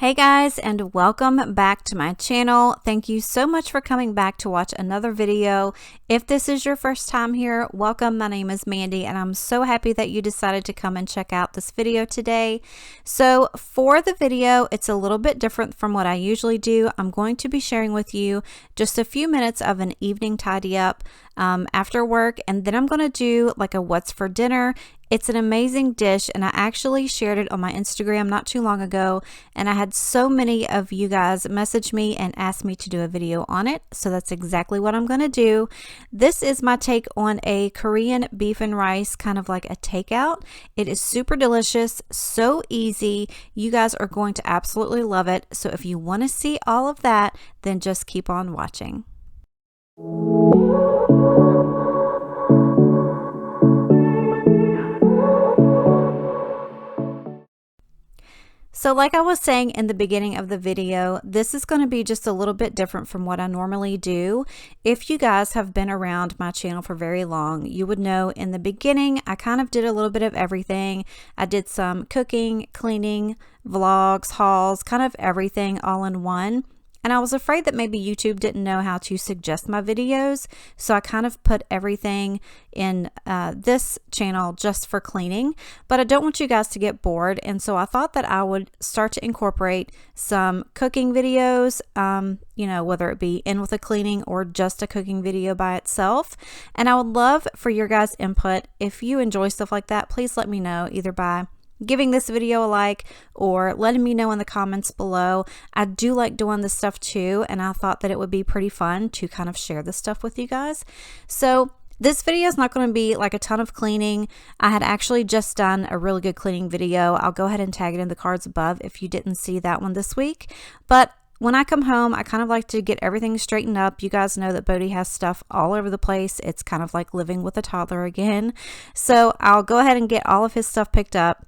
Hey guys, and welcome back to my channel. Thank you so much for coming back to watch another video. If this is your first time here, welcome. My name is Mandy and I'm so happy that you decided to come and check out this video today. So for the video, it's a little bit different from what I usually do. I'm going to be sharing with you just a few minutes of an evening tidy up after work, and then I'm going to do like a what's for dinner. It's an amazing dish, and I actually shared it on my Instagram not too long ago, and I had so many of you guys message me and ask me to do a video on it, so that's exactly what I'm going to do. This is my take on a Korean beef and rice, kind of like a takeout. It is super delicious, so easy. You guys are going to absolutely love it, so if you want to see all of that, then just keep on watching. So like I was saying in the beginning of the video, this is going to be just a little bit different from what I normally do. If you guys have been around my channel for very long, you would know in the beginning, I kind of did a little bit of everything. I did some cooking, cleaning, vlogs, hauls, kind of everything all in one. And I was afraid that maybe YouTube didn't know how to suggest my videos, so I kind of put everything in this channel just for cleaning. But I don't want you guys to get bored, and so I thought that I would start to incorporate some cooking videos, you know, whether it be in with a cleaning or just a cooking video by itself. And I would love for your guys' input. If you enjoy stuff like that, please let me know either by giving this video a like or letting me know in the comments below. I do like doing this stuff too, and I thought that it would be pretty fun to kind of share this stuff with you guys. So this video is not going to be like a ton of cleaning. I had actually just done a really good cleaning video. I'll go ahead and tag it in the cards above if you didn't see that one this week. But when I come home, I kind of like to get everything straightened up. You guys know that Bodhi has stuff all over the place. It's kind of like living with a toddler again. So I'll go ahead and get all of his stuff picked up.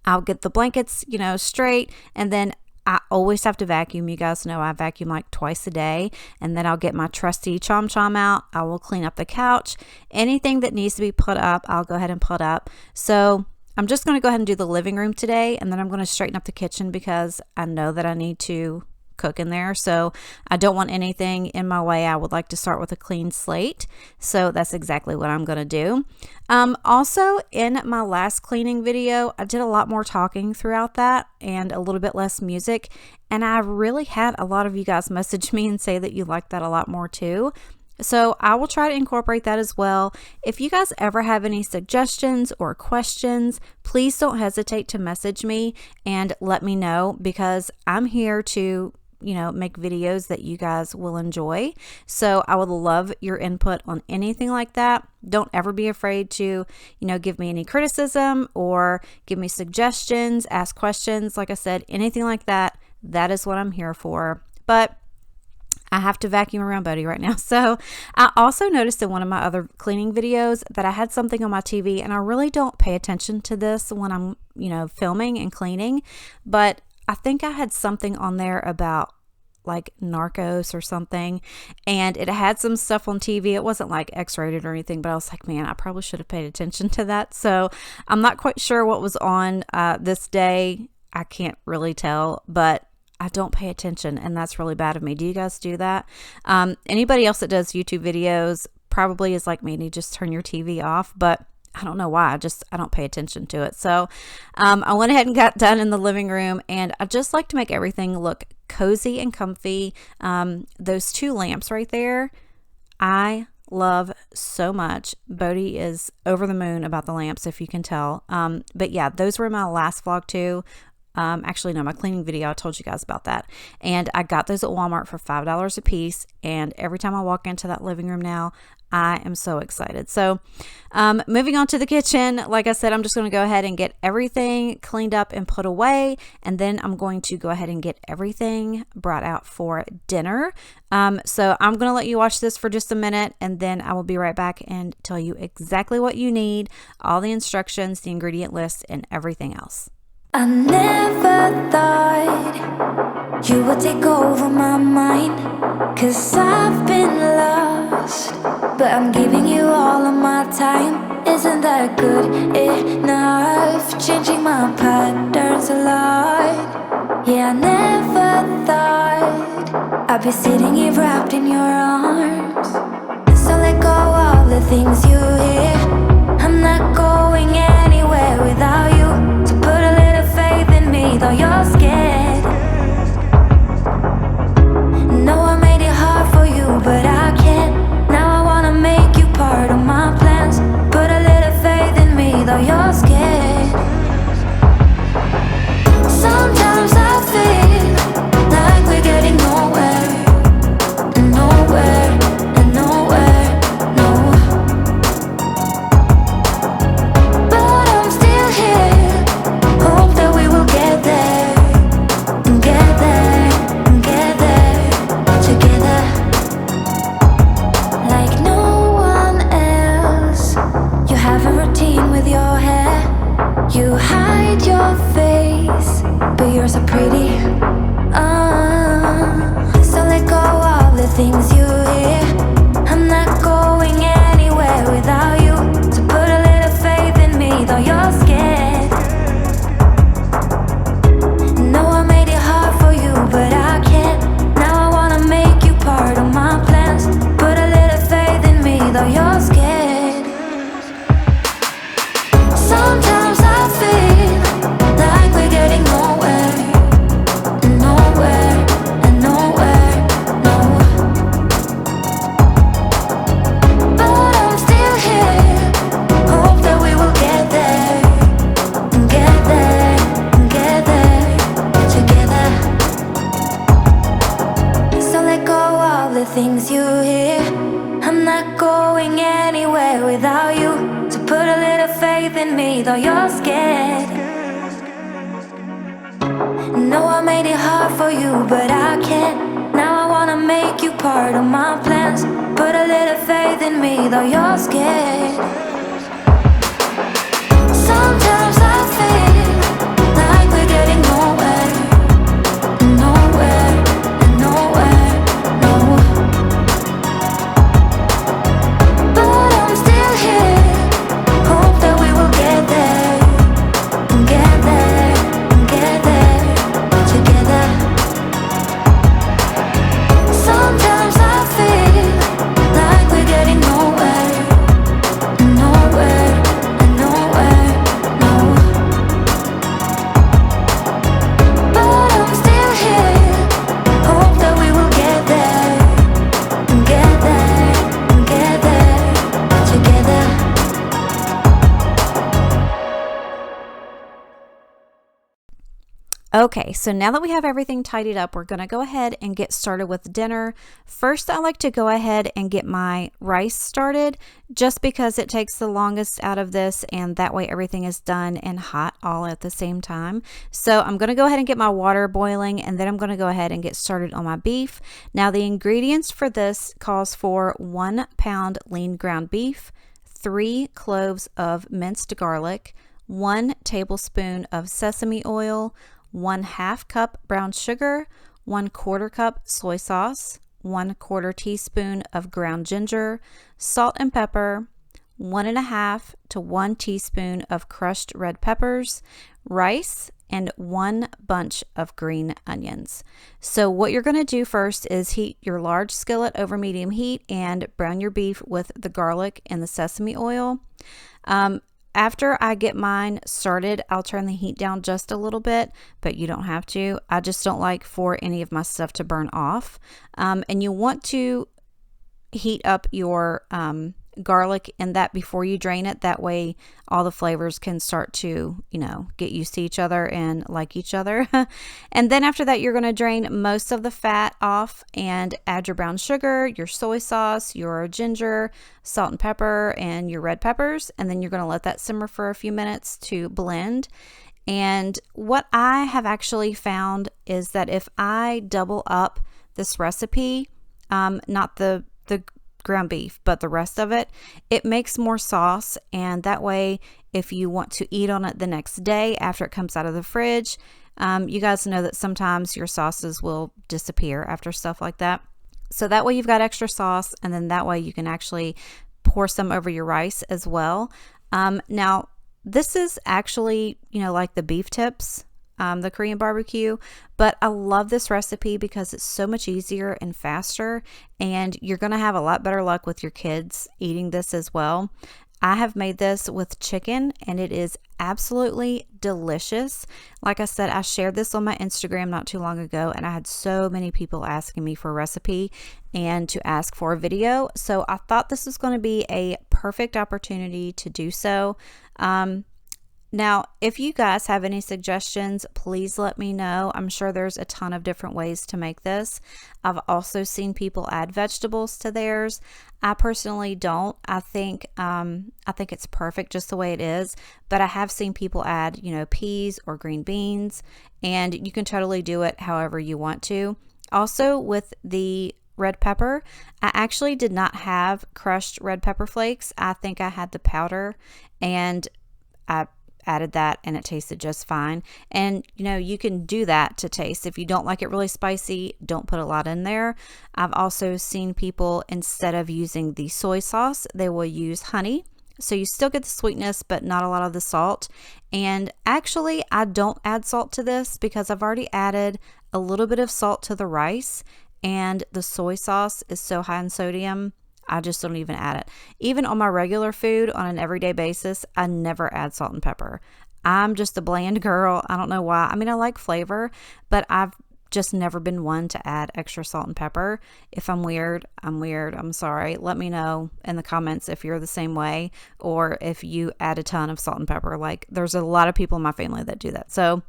I'll get the blankets, you know, straight, and then I always have to vacuum. You guys know I vacuum like twice a day, and then I'll get my trusty chom chom out. I will clean up the couch. Anything that needs to be put up, I'll go ahead and put up. So I'm just going to go ahead and do the living room today, and then I'm going to straighten up the kitchen because I know that I need to cook in there, so I don't want anything in my way. I would like to start with a clean slate, so that's exactly what I'm going to do. Also, in my last cleaning video, I did a lot more talking throughout that and a little bit less music, and I really had a lot of you guys message me and say that you liked that a lot more too. So I will try to incorporate that as well. If you guys ever have any suggestions or questions, please don't hesitate to message me and let me know, because I'm here to, you know, make videos that you guys will enjoy. So I would love your input on anything like that. Don't ever be afraid to, you know, give me any criticism or give me suggestions, ask questions. Like I said, anything like that, that is what I'm here for. But I have to vacuum around Bodhi right now. So I also noticed in one of my other cleaning videos that I had something on my TV, and I really don't pay attention to this when I'm, you know, filming and cleaning, but I think I had something on there about like Narcos or something, and it had some stuff on TV. It wasn't like X-rated or anything, but I was like, man, I probably should have paid attention to that. So I'm not quite sure what was on this day. I can't really tell, but I don't pay attention, and that's really bad of me. Do you guys do that? Anybody else that does YouTube videos probably is like me and you just turn your TV off, but I don't know why. I don't pay attention to it. So I went ahead and got done in the living room, and I just like to make everything look cozy and comfy. Those two lamps right there, I love so much. Bodhi is over the moon about the lamps, if you can tell. But yeah, those were my last vlog too. Actually, no, my cleaning video, I told you guys about that. And I got those at Walmart for $5 a piece. And every time I walk into that living room now, I am so excited. So moving on to the kitchen, like I said, I'm just going to go ahead and get everything cleaned up and put away. And then I'm going to go ahead and get everything brought out for dinner. So I'm going to let you watch this for just a minute, and then I will be right back and tell you exactly what you need, all the instructions, the ingredient list, and everything else. I never thought you would take over my mind, 'cause I've been lost, but I'm giving you all of my time. Isn't that good enough? Changing my patterns a lot. Yeah, I never be sitting here wrapped in your arms. So let go of the things you hear. I'm not going anywhere without you. So put a little faith in me, though you're scared. No, I made it hard for you, but I can't. Now I wanna make you part of my plans. Put a little faith in me, though you're scared. Sometimes I feel like we're getting nowhere, nowhere, and nowhere, no. But I'm still here, hope that we will get there, get there, get there, together. Like no one else, you have a routine with your hair. You hide your face, but you're so pretty. So let go of the things you hear. I'm not going anywhere without you. So put a little faith in me, though you're scared. No, I made it hard for you, but I can't. Now I wanna make you part of my plans. Put a little faith in me, though you're scared. Sometimes I feel like we're getting nowhere, nowhere, and nowhere, no. But I'm still here, hope that we will get there, get there, get there, together. So let go of the things you hear. I'm not going anywhere without you. So put a little faith in me, though you're scared. No, I made it hard for you, but I can't. Now I wanna make you part of my plans. Put a little faith in me, though you're scared. Sometimes I feel like we're getting nowhere, nowhere, and nowhere, no. But I'm still here, hope that we will get there, get there, get there, together. Sometimes I feel like we're getting nowhere, nowhere, and nowhere, no. But I'm still here, hope that we will get there, get there, get there, together. Okay, so now that we have everything tidied up, we're going to go ahead and get started with dinner. First, I like to go ahead and get my rice started just because it takes the longest out of this, and that way everything is done and hot all at the same time. So I'm going to go ahead and get my water boiling, and then I'm going to go ahead and get started on my beef. Now the ingredients for this calls for 1 pound lean ground beef, 3 cloves of minced garlic, 1 tablespoon of sesame oil, 1/2 cup brown sugar, 1/4 cup soy sauce, 1/4 teaspoon of ground ginger, salt and pepper, 1.5 to 1 teaspoon of crushed red peppers, rice, and 1 bunch of green onions. So what you're going to do first is heat your large skillet over medium heat and brown your beef with the garlic and the sesame oil. After I get mine started, I'll turn the heat down just a little bit, but you don't have to. I just don't like for any of my stuff to burn off. And you want to heat up your garlic in that before you drain it. That way all the flavors can start to, get used to each other and like each other. And then after that, you're going to drain most of the fat off and add your brown sugar, your soy sauce, your ginger, salt and pepper, and your red peppers. And then you're going to let that simmer for a few minutes to blend. And what I have actually found is that if I double up this recipe, not the ground beef, but the rest of it, it makes more sauce. And that way, if you want to eat on it the next day after it comes out of the fridge, you guys know that sometimes your sauces will disappear after stuff like that. So that way you've got extra sauce, and then that way you can actually pour some over your rice as well. Now, this is actually, like the beef tips the Korean barbecue, but I love this recipe because it's so much easier and faster, and you're going to have a lot better luck with your kids eating this as well. I have made this with chicken and it is absolutely delicious. Like I said, I shared this on my Instagram not too long ago and I had so many people asking me for a recipe and to ask for a video. So I thought this was going to be a perfect opportunity to do so. Now, if you guys have any suggestions, please let me know. I'm sure there's a ton of different ways to make this. I've also seen people add vegetables to theirs. I personally don't. I think it's perfect just the way it is, but I have seen people add, peas or green beans, and you can totally do it however you want to. Also, with the red pepper, I actually did not have crushed red pepper flakes. I think I had the powder, and I added that and it tasted just fine. And you can do that to taste. If you don't like it really spicy, don't put a lot in there. I've also seen people, instead of using the soy sauce, they will use honey. So you still get the sweetness, but not a lot of the salt. And actually, I don't add salt to this because I've already added a little bit of salt to the rice, and the soy sauce is so high in sodium, I just don't even add it. Even on my regular food on an everyday basis, I never add salt and pepper. I'm just a bland girl. I don't know why. I mean, I like flavor, but I've just never been one to add extra salt and pepper. If I'm weird, I'm weird. I'm sorry. Let me know in the comments if you're the same way or if you add a ton of salt and pepper. Like, there's a lot of people in my family that do that. So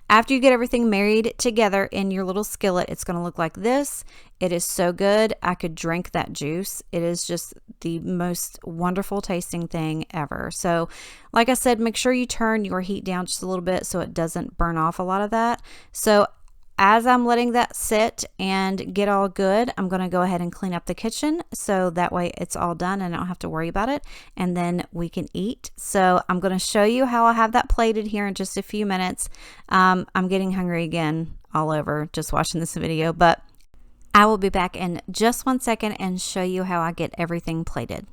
after you get everything married together in your little skillet, it's going to look like this. It is so good. I could drink that juice. It is just the most wonderful tasting thing ever. So like I said, make sure you turn your heat down just a little bit so it doesn't burn off a lot of that. So as I'm letting that sit and get all good, I'm going to go ahead and clean up the kitchen so that way it's all done and I don't have to worry about it, and then we can eat. So I'm going to show you how I have that plated here in just a few minutes. I'm getting hungry again all over just watching this video, but I will be back in just 1 second and show you how I get everything plated.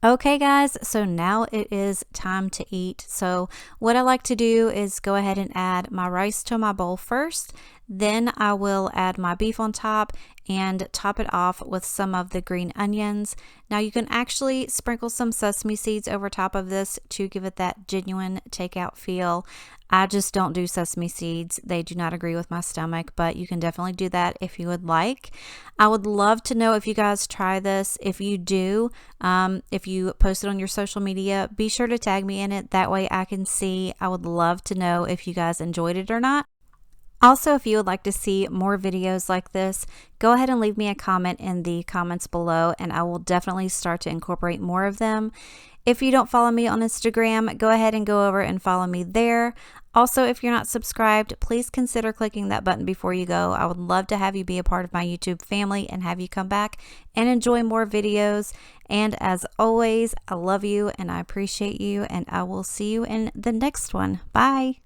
Okay guys, so now it is time to eat. So what I like to do is go ahead and add my rice to my bowl first. Then I will add my beef on top and top it off with some of the green onions. Now you can actually sprinkle some sesame seeds over top of this to give it that genuine takeout feel. I just don't do sesame seeds. They do not agree with my stomach, but you can definitely do that if you would like. I would love to know if you guys try this. If you do, if you post it on your social media, be sure to tag me in it. That way I can see. I would love to know if you guys enjoyed it or not. Also, if you would like to see more videos like this, go ahead and leave me a comment in the comments below and I will definitely start to incorporate more of them. If you don't follow me on Instagram, go ahead and go over and follow me there. Also, if you're not subscribed, please consider clicking that button before you go. I would love to have you be a part of my YouTube family and have you come back and enjoy more videos. And as always, I love you and I appreciate you, and I will see you in the next one. Bye.